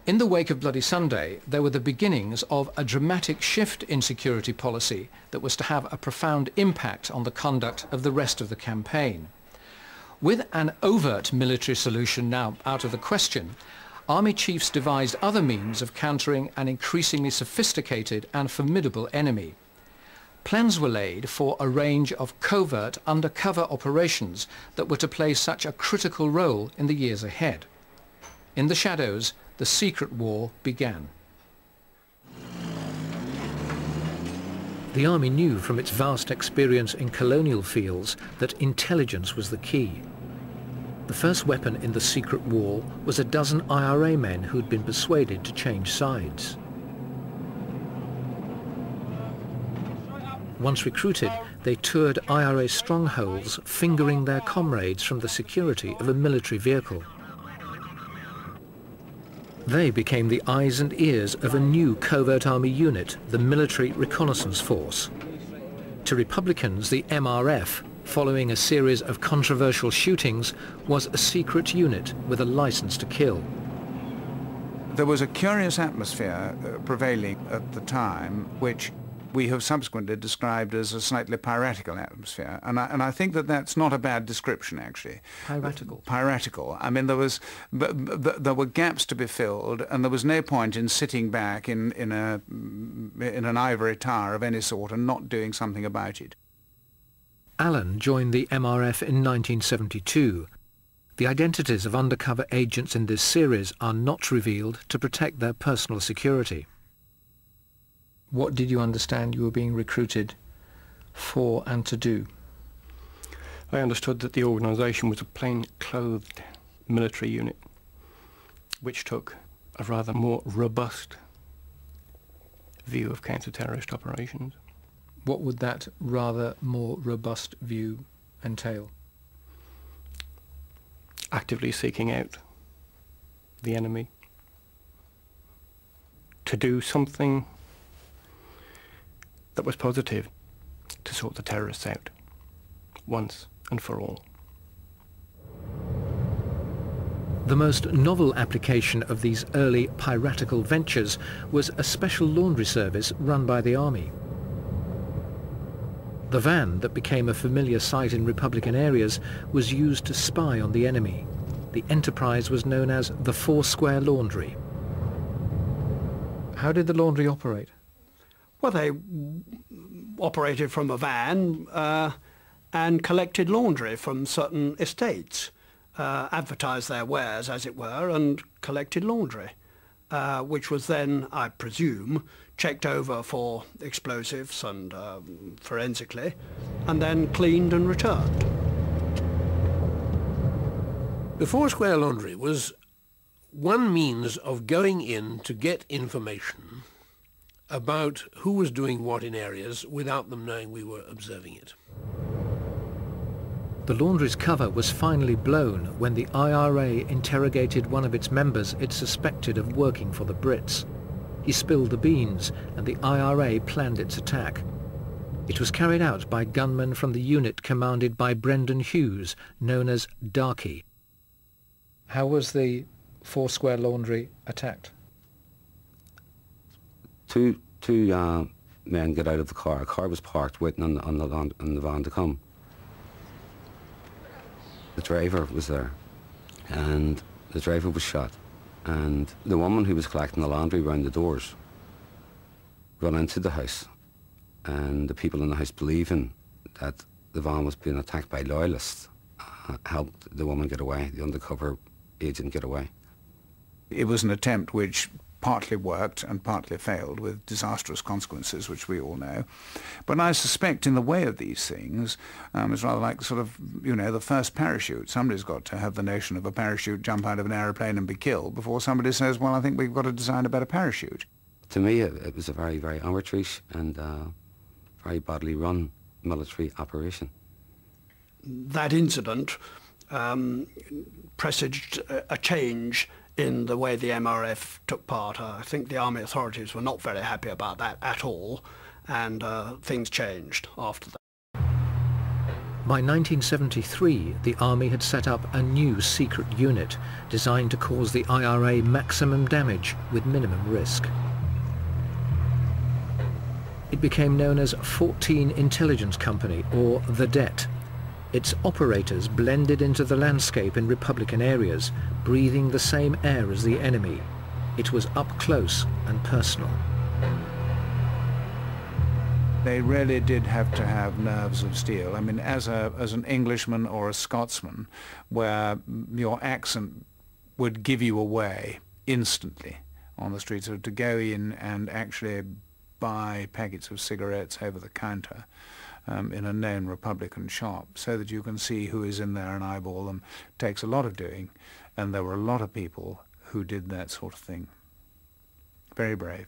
In the wake of Bloody Sunday, there were the beginnings of a dramatic shift in security policy that was to have a profound impact on the conduct of the rest of the campaign. With an overt military solution now out of the question, Army chiefs devised other means of countering an increasingly sophisticated and formidable enemy. Plans were laid for a range of covert undercover operations that were to play such a critical role in the years ahead. In the shadows, the secret war began. The Army knew from its vast experience in colonial fields that intelligence was the key. The first weapon in the secret war was a dozen IRA men who'd been persuaded to change sides. Once recruited, they toured IRA strongholds, fingering their comrades from the security of a military vehicle. They became the eyes and ears of a new covert army unit, the Military Reconnaissance Force. To Republicans, the MRF, following a series of controversial shootings, was a secret unit with a license to kill. There was a curious atmosphere prevailing at the time, which we have subsequently described as a slightly piratical atmosphere, and I think that that's not a bad description, actually. Piratical. Piratical. I mean, there were gaps to be filled, and there was no point in sitting back in an ivory tower of any sort and not doing something about it. Allen joined the MRF in 1972. The identities of undercover agents in this series are not revealed to protect their personal security. What did you understand you were being recruited for and to do? I understood that the organisation was a plain-clothed military unit which took a rather more robust view of counter-terrorist operations. What would that rather more robust view entail? Actively seeking out the enemy to do something that was positive, to sort the terrorists out once and for all. The most novel application of these early piratical ventures was a special laundry service run by the Army. The van that became a familiar sight in Republican areas was used to spy on the enemy. The enterprise was known as the Foursquare Laundry. How did the laundry operate? Well, they operated from a van and collected laundry from certain estates, advertised their wares, as it were, and collected laundry, which was then, I presume, checked over for explosives and forensically, and then cleaned and returned. The Foursquare Laundry was one means of going in to get information about who was doing what in areas without them knowing we were observing it. The laundry's cover was finally blown when the IRA interrogated one of its members it suspected of working for the Brits. He spilled the beans, and the IRA planned its attack. It was carried out by gunmen from the unit commanded by Brendan Hughes, known as Darky. How was the Foursquare Laundry attacked? Two men get out of the car. A car was parked waiting on the van to come. The driver was there, and the driver was shot. And the woman who was collecting the laundry round the doors ran into the house, and the people in the house, believing that the van was being attacked by loyalists, helped the woman get away, the undercover agent get away. It was an attempt which partly worked and partly failed, with disastrous consequences, which we all know. But I suspect in the way of these things, it's rather like sort of, you know, the first parachute. Somebody's got to have the notion of a parachute, jump out of an aeroplane and be killed before somebody says, well, I think we've got to design a better parachute. To me, it was a very, very amateurish and very badly run military operation. That incident presaged a change in the way the MRF took part. I think the Army authorities were not very happy about that at all, and things changed after that. By 1973, the army had set up a new secret unit designed to cause the IRA maximum damage with minimum risk. It became known as 14 Intelligence Company, or the Det. Its operators blended into the landscape in Republican areas, breathing the same air as the enemy. It was up close and personal. They really did have to have nerves of steel. I mean, as an Englishman or a Scotsman, where your accent would give you away instantly on the streets, so to go in and actually buy packets of cigarettes over the counter in a known Republican shop so that you can see who is in there and eyeball them takes a lot of doing, and there were a lot of people who did that sort of thing. Very brave.